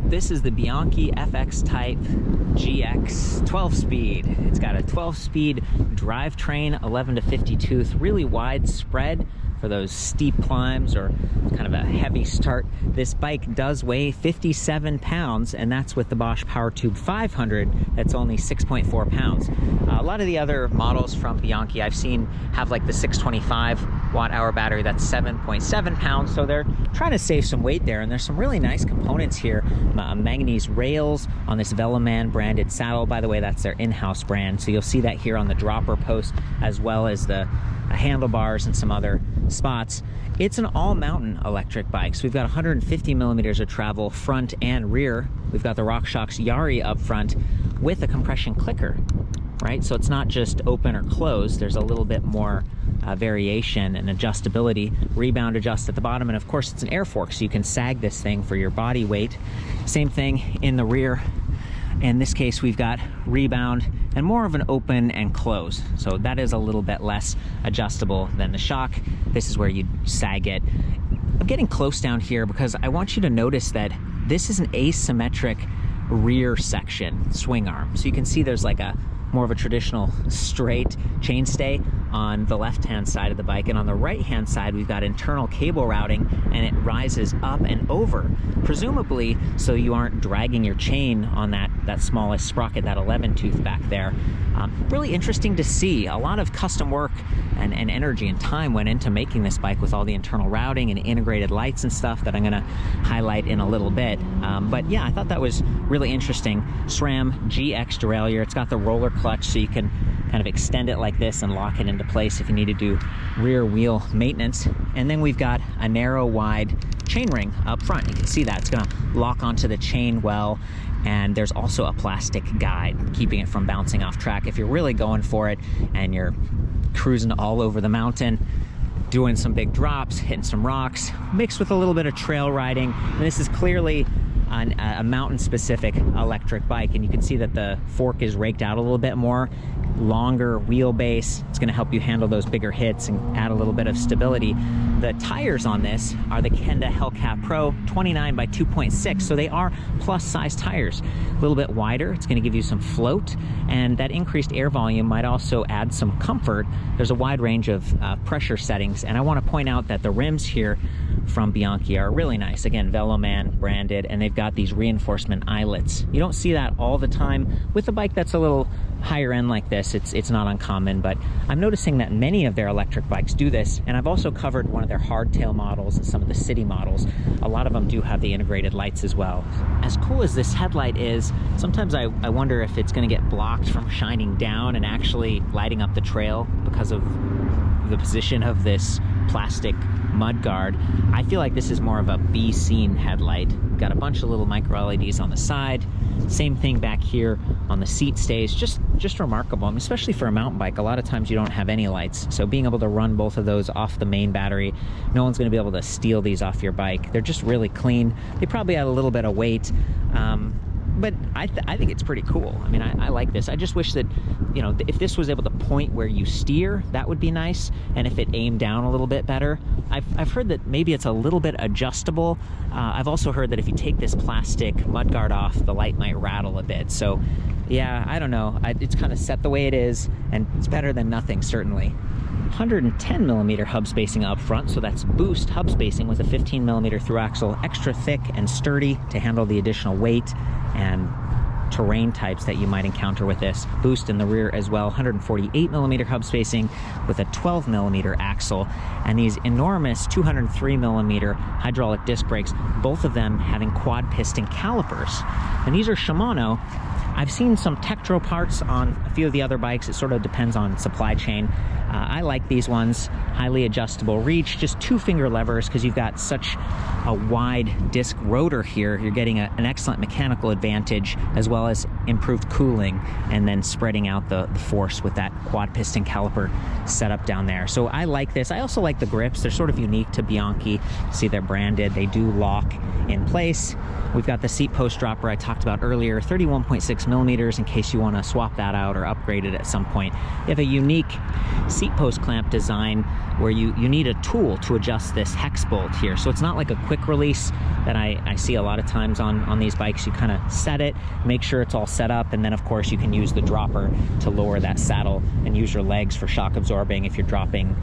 This is the Bianchi FX-Type GX 12-speed. It's got a 12-speed drivetrain, 11 to 50 tooth, really wide spread for those steep climbs or kind of a heavy start. This bike does weigh 57 pounds, and that's with the Bosch PowerTube 500. That's only 6.4 pounds. A lot of the other models from Bianchi I've seen have like the 625 watt-hour battery. That's 7.7 pounds, so they're trying to save some weight there. And there's some really nice components here. Manganese rails on this Veloman branded saddle. By the way, that's their in-house brand, so you'll see that here on the dropper post, as well as the handlebars and some other spots. It's an all-mountain electric bike, so we've got 150 millimeters of travel front and rear. We've got the RockShox Yari up front with a compression clicker, right? So it's not just open or closed. There's a little bit more variation and adjustability. Rebound adjust at the bottom, and of course it's an air fork, so you can sag this thing for your body weight. Same thing in the rear. In this case, we've got rebound and more of an open and close. So that is a little bit less adjustable than the shock. This is where you sag it. I'm getting close down here because I want you to notice that this is an asymmetric rear section swing arm. So you can see there's like a more of a traditional straight chainstay on the left-hand side of the bike, and on the right-hand side we've got internal cable routing, and it rises up and over, presumably so you aren't dragging your chain on that smallest sprocket, that 11 tooth back there. Really interesting to see. A lot of custom work and energy and time went into making this bike with all the internal routing and integrated lights and stuff that I'm going to highlight in a little bit. But yeah, I thought that was really interesting. SRAM GX derailleur. It's got the roller clutch, so you can kind of extend it like this and lock it into place if you need to do rear wheel maintenance. And then we've got a narrow, wide chainring up front. You can see that it's going to lock onto the chain well. And there's also a plastic guide keeping it from bouncing off track. If you're really going for it and you're cruising all over the mountain, doing some big drops, hitting some rocks, mixed with a little bit of trail riding. And this is clearly a mountain-specific electric bike, and you can see that the fork is raked out a little bit more. Longer wheelbase. It's going to help you handle those bigger hits and add a little bit of stability. The tires on this are the Kenda Hellcat Pro 29 by 2.6, so they are plus size tires. A little bit wider. It's going to give you some float, and that increased air volume might also add some comfort. There's a wide range of pressure settings, and I want to point out that the rims here from Bianchi are really nice. Again, Veloman branded, and they've got these reinforcement eyelets. You don't see that all the time with a bike that's a little higher end like this. It's not uncommon, but I'm noticing that many of their electric bikes do this, and I've also covered one of their hardtail models and some of the city models. A lot of them do have the integrated lights as well. As cool as this headlight is, sometimes I wonder if it's going to get blocked from shining down and actually lighting up the trail because of the position of this plastic mud guard. I feel like this is more of a B-scene headlight. Got a bunch of little micro LEDs on the side. Same thing back here on the seat stays. Just remarkable, especially for a mountain bike. A lot of times you don't have any lights, so being able to run both of those off the main battery, no one's going to be able to steal these off your bike. They're just really clean. They probably add a little bit of weight, but I think it's pretty cool. I mean, I like this. I just wish that, you know, if this was able to point where you steer, that would be nice. And if it aimed down a little bit better. I've heard that maybe it's a little bit adjustable. I've also heard that if you take this plastic mudguard off, the light might rattle a bit. So yeah, I don't know. It's kind of set the way it is, and it's better than nothing, certainly. 110 millimeter hub spacing up front, so that's boost hub spacing with a 15 millimeter through axle, extra thick and sturdy to handle the additional weight and terrain types that you might encounter with this. Boost in the rear as well, 148 millimeter hub spacing with a 12 millimeter axle, and these enormous 203 millimeter hydraulic disc brakes, both of them having quad piston calipers. And these are Shimano. I've seen some Tektro parts on a few of the other bikes. It sort of depends on supply chain. I like these ones. Highly adjustable reach, just 2-finger levers, because you've got such a wide disc rotor here. You're getting an excellent mechanical advantage, as well as improved cooling, and then spreading out the force with that quad piston caliper setup down there. So I like this. I also like the grips. They're sort of unique to Bianchi. See, they're branded. They do lock in place. We've got the seat post dropper I talked about earlier, 31.6 6mm in case you want to swap that out or upgrade it at some point. You have a unique seat post clamp design where you need a tool to adjust this hex bolt here. So it's not like a quick release that I see a lot of times on these bikes. You kind of set it, make sure it's all set up, and then of course you can use the dropper to lower that saddle and use your legs for shock absorbing if you're dropping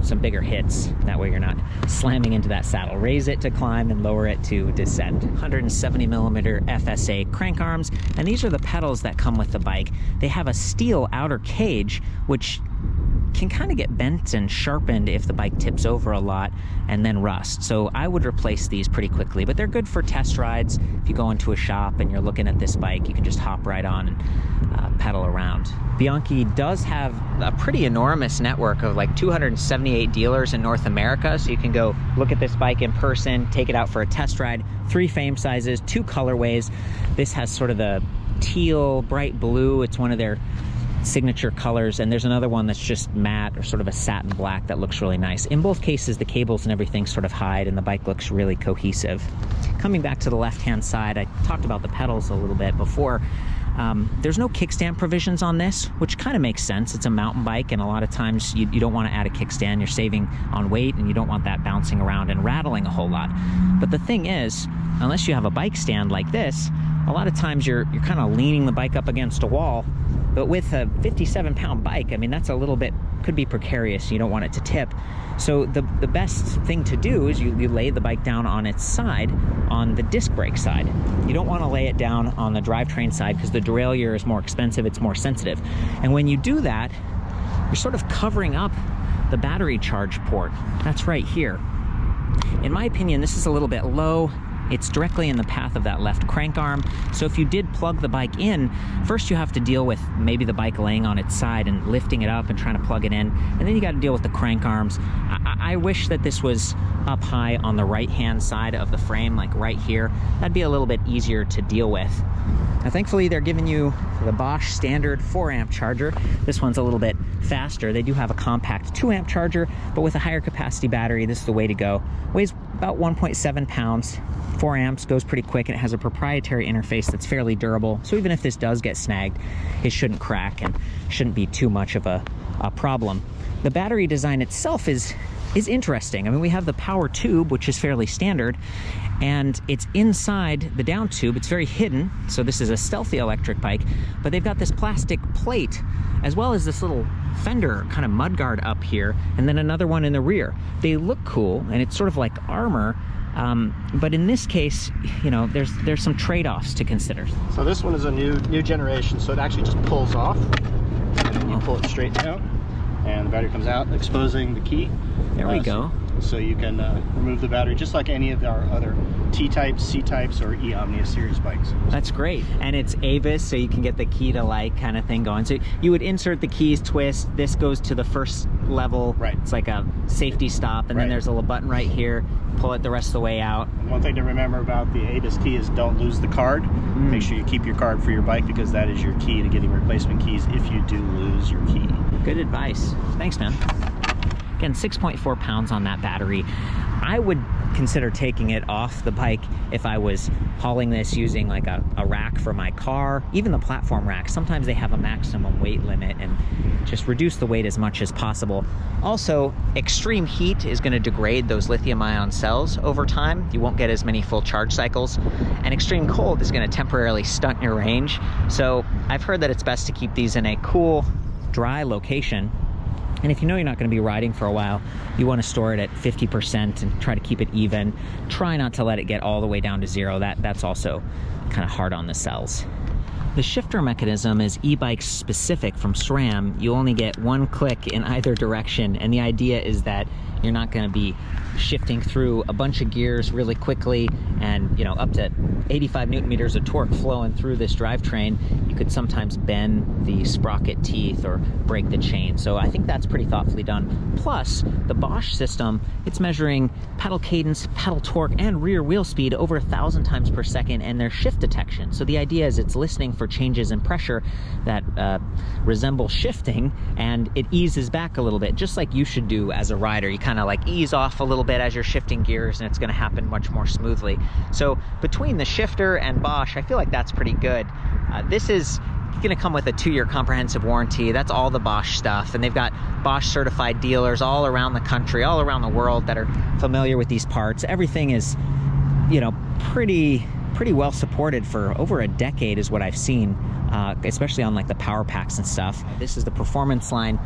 some bigger hits. That way you're not slamming into that saddle. Raise it to climb and lower it to descend. 170mm FSA crank arms, and these are the pedals that come with the bike. They have a steel outer cage, which can kind of get bent and sharpened if the bike tips over a lot and then rust. So I would replace these pretty quickly, but they're good for test rides. If you go into a shop and you're looking at this bike, you can just hop right on and pedal around. Bianchi does have a pretty enormous network of like 278 dealers in North America, so you can go look at this bike in person, take it out for a test ride. 3 frame sizes, 2 colorways. This has sort of the teal, bright blue. It's one of their signature colors, and there's another one that's just matte or sort of a satin black that looks really nice. In both cases, the cables and everything sort of hide, and the bike looks really cohesive. Coming back to the left-hand side, I talked about the pedals a little bit before. There's no kickstand provisions on this, which kind of makes sense. It's a mountain bike, and a lot of times you don't want to add a kickstand. You're saving on weight, and you don't want that bouncing around and rattling a whole lot. But the thing is, unless you have a bike stand like this, a lot of times you're kind of leaning the bike up against a wall. But with a 57-pound bike, I mean, that's a little bit, could be precarious. You don't want it to tip. So the best thing to do is you lay the bike down on its side, on the disc brake side. You don't want to lay it down on the drivetrain side because the derailleur is more expensive, it's more sensitive. And when you do that, you're sort of covering up the battery charge port. That's right here. In my opinion, this is a little bit low. It's directly in the path of that left crank arm. So if you did plug the bike in, first you have to deal with maybe the bike laying on its side and lifting it up and trying to plug it in. And then you got to deal with the crank arms. I wish that this was up high on the right-hand side of the frame, like right here. That'd be a little bit easier to deal with. Now, thankfully, they're giving you the Bosch standard 4-amp charger. This one's a little bit faster. They do have a compact 2-amp charger, but with a higher capacity battery, this is the way to go. Weighs about 1.7 pounds. 4 amps, goes pretty quick, and it has a proprietary interface that's fairly durable. So even if this does get snagged, it shouldn't crack and shouldn't be too much of a problem. The battery design itself is interesting. I mean, we have the power tube, which is fairly standard, and it's inside the down tube. It's very hidden, so this is a stealthy electric bike, but they've got this plastic plate as well as this little fender kind of mudguard up here, and then another one in the rear. They look cool, and it's sort of like armor. But in this case, you know, there's some trade-offs to consider. So this one is a new generation, so it actually just pulls off, and then you pull it straight down, and the battery comes out, exposing the key. There we go. So you can remove the battery just like any of our other T-types, C-types, or E-Omnia series bikes. That's great. And it's Avis, so you can get the key to light kind of thing going. So you would insert the keys, twist, this goes to the first level. Right. It's like a safety stop, and then there's a little button right here. Pull it the rest of the way out. And one thing to remember about the Avis key is don't lose the card. Make sure you keep your card for your bike, because that is your key to getting replacement keys if you do lose your key. Good advice. Thanks, man. Again, 6.4 pounds on that battery. I would consider taking it off the bike if I was hauling this using like a rack for my car. Even the platform racks, sometimes they have a maximum weight limit, and just reduce the weight as much as possible. Also, extreme heat is going to degrade those lithium-ion cells over time. You won't get as many full charge cycles, and extreme cold is going to temporarily stunt your range. So I've heard that it's best to keep these in a cool, dry location. And if you know you're not going to be riding for a while, you want to store it at 50% and try to keep it even. Try not to let it get all the way down to 0. That's also kind of hard on the cells. The shifter mechanism is e-bike specific from SRAM. You only get one click in either direction, and the idea is that you're not going to be shifting through a bunch of gears really quickly, and, you know, up to 85 newton meters of torque flowing through this drivetrain. You could sometimes bend the sprocket teeth or break the chain. So I think that's pretty thoughtfully done. Plus, the Bosch system, it's measuring pedal cadence, pedal torque, and rear wheel speed over 1,000 times per second, and their shift detection. So the idea is it's listening for changes in pressure that resemble shifting, and it eases back a little bit, just like you should do as a rider. You kind of like ease off a little bit as you're shifting gears, and it's going to happen much more smoothly. So between the shifter and Bosch, I feel like that's pretty good. This is going to come with a 2-year comprehensive warranty. That's all the Bosch stuff, and they've got Bosch certified dealers all around the country, all around the world that are familiar with these parts. Everything is, you know, pretty well supported for over a decade is what I've seen, especially on like the power packs and stuff. This is the Performance Line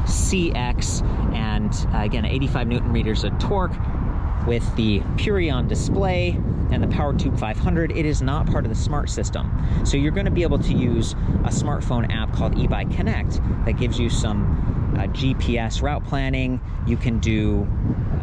CX, and again, 85 Newton meters of torque with the Purion display and the PowerTube 500. It is not part of the Smart System. So you're going to be able to use a smartphone app called eBike Connect that gives you some GPS route planning. You can do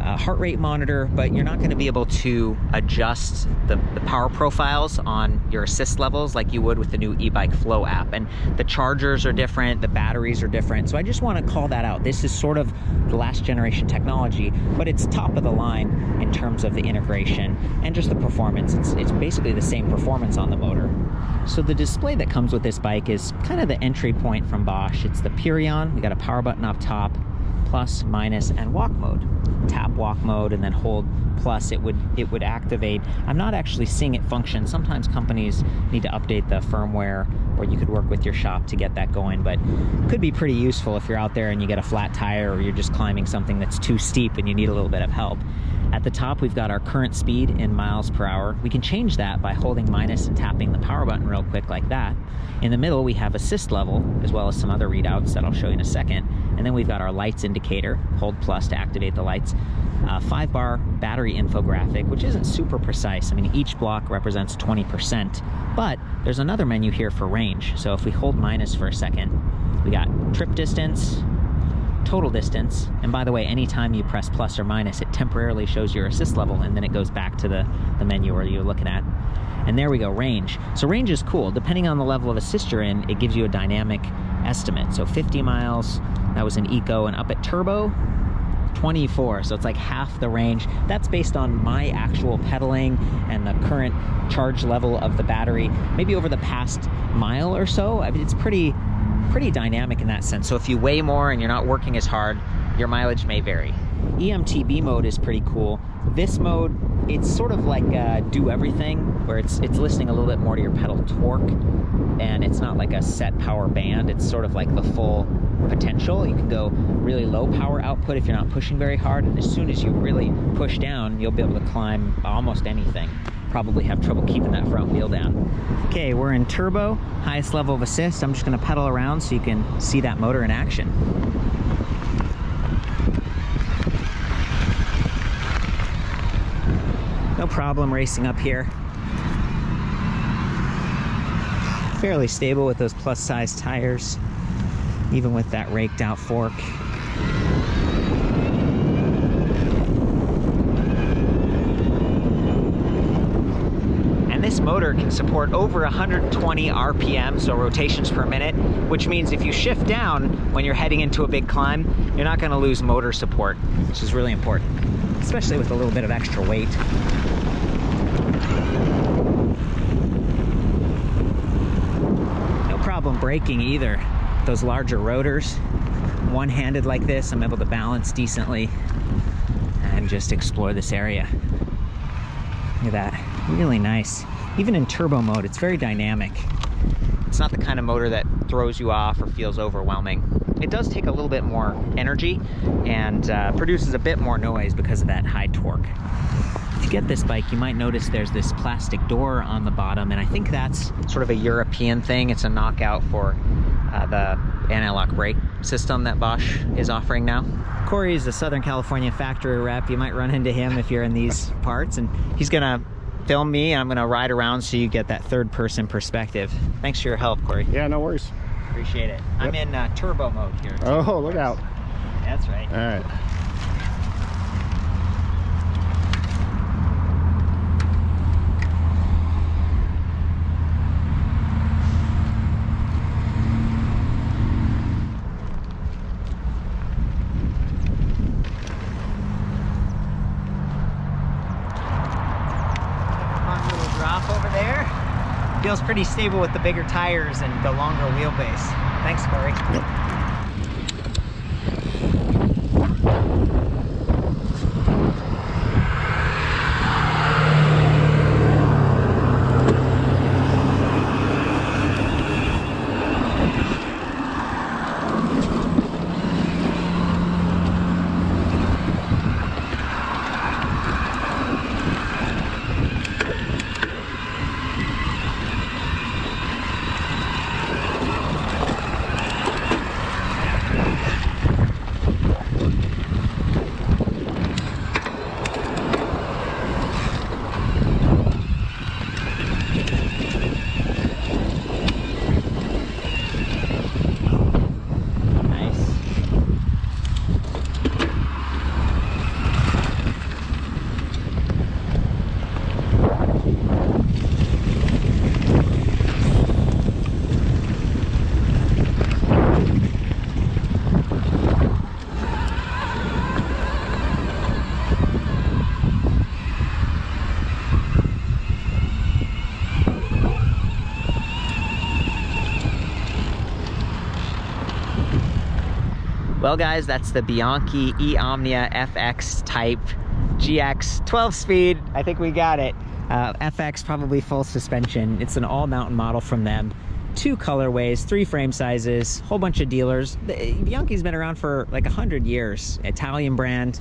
a heart rate monitor, but you're not going to be able to adjust the power profiles on your assist levels like you would with the new eBike Flow app. And the chargers are different, the batteries are different. So I just want to call that out. This is sort of the last generation technology, but it's top of the line in terms of the integration and just the performance. It's basically the same performance on the motor. So the display that comes with this bike is kind of the entry point from Bosch. It's the Purion. We got a power button up top, plus, minus, and walk mode. Tap walk mode and then hold plus, it would activate. I'm not actually seeing it function. Sometimes companies need to update the firmware, or you could work with your shop to get that going, but could be pretty useful if you're out there and you get a flat tire, or you're just climbing something that's too steep and you need a little bit of help. At the top, we've got our current speed in miles per hour. We can change that by holding minus and tapping the power button real quick like that. In the middle, we have assist level, as well as some other readouts that I'll show you in a second. And then we've got our lights indicator, hold plus to activate the lights. 5-bar battery infographic, which isn't super precise. I mean, each block represents 20%, but there's another menu here for range. So if we hold minus for a second, we got trip distance, total distance, and by the way, anytime you press plus or minus, it temporarily shows your assist level, and then it goes back to the menu where you're looking at. And there we go, range. So range is cool. Depending on the level of assist you're in, it gives you a dynamic estimate. So 50 miles, that was an eco, and up at turbo, 24, so it's like half the range. That's based on my actual pedaling and the current charge level of the battery, maybe over the past mile or so. I mean, it's pretty dynamic in that sense. So if you weigh more and you're not working as hard, your mileage may vary. EMTB mode is pretty cool. This mode, it's sort of like do everything, where it's listening a little bit more to your pedal torque, and it's not like a set power band. It's sort of like the full potential. You can go really low power output if you're not pushing very hard, and as soon as you really push down, you'll be able to climb almost anything. Probably have trouble keeping that front wheel down. Okay, we're in turbo, highest level of assist. I'm just going to pedal around so you can see that motor in action. No problem racing up here. Fairly stable with those plus size tires, even with that raked out fork. And this motor can support over 120 RPM, so rotations per minute, which means if you shift down when you're heading into a big climb, you're not going to lose motor support, which is really important, especially with a little bit of extra weight. No problem braking either. Those larger rotors, one-handed like this, I'm able to balance decently and just explore this area. Look at that, really nice. Even in turbo mode, it's very dynamic. It's not the kind of motor that throws you off or feels overwhelming. It does take a little bit more energy and produces a bit more noise because of that high torque. If you get this bike, you might notice there's this plastic door on the bottom, and I think that's sort of a European thing. It's a knockout for the anti-lock brake system that Bosch is offering now. Corey is a Southern California factory rep. You might run into him if you're in these parts, and he's gonna film me, and I'm gonna ride around so you get that third-person perspective. Thanks for your help, Corey. Yeah, no worries. Appreciate it. Yep. I'm in turbo mode here. Oh, look out. That's right. All right. Feels pretty stable with the bigger tires and the longer wheelbase. Thanks, Corey. Yep. Well guys, that's the Bianchi E-Omnia FX-Type GX 12-speed. I think we got it. FX, probably full suspension. It's an all-mountain model from them. 2 colorways, 3 frame sizes, whole bunch of dealers. Bianchi's been around for like 100 years. Italian brand.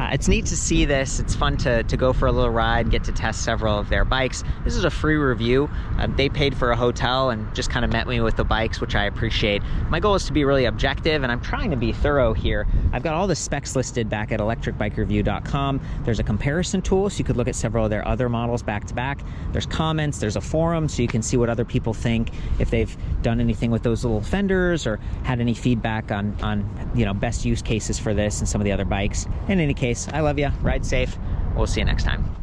It's neat to see this. It's fun to go for a little ride, get to test several of their bikes. This is a free review. They paid for a hotel and just kind of met me with the bikes, which I appreciate. My goal is to be really objective, and I'm trying to be thorough here. I've got all the specs listed back at ElectricBikeReview.com. There's a comparison tool, so you could look at several of their other models back to back. There's comments, there's a forum, so you can see what other people think, if they've done anything with those little fenders or had any feedback on you know, best use cases for this and some of the other bikes. In any case, I love you. Ride safe. We'll see you next time.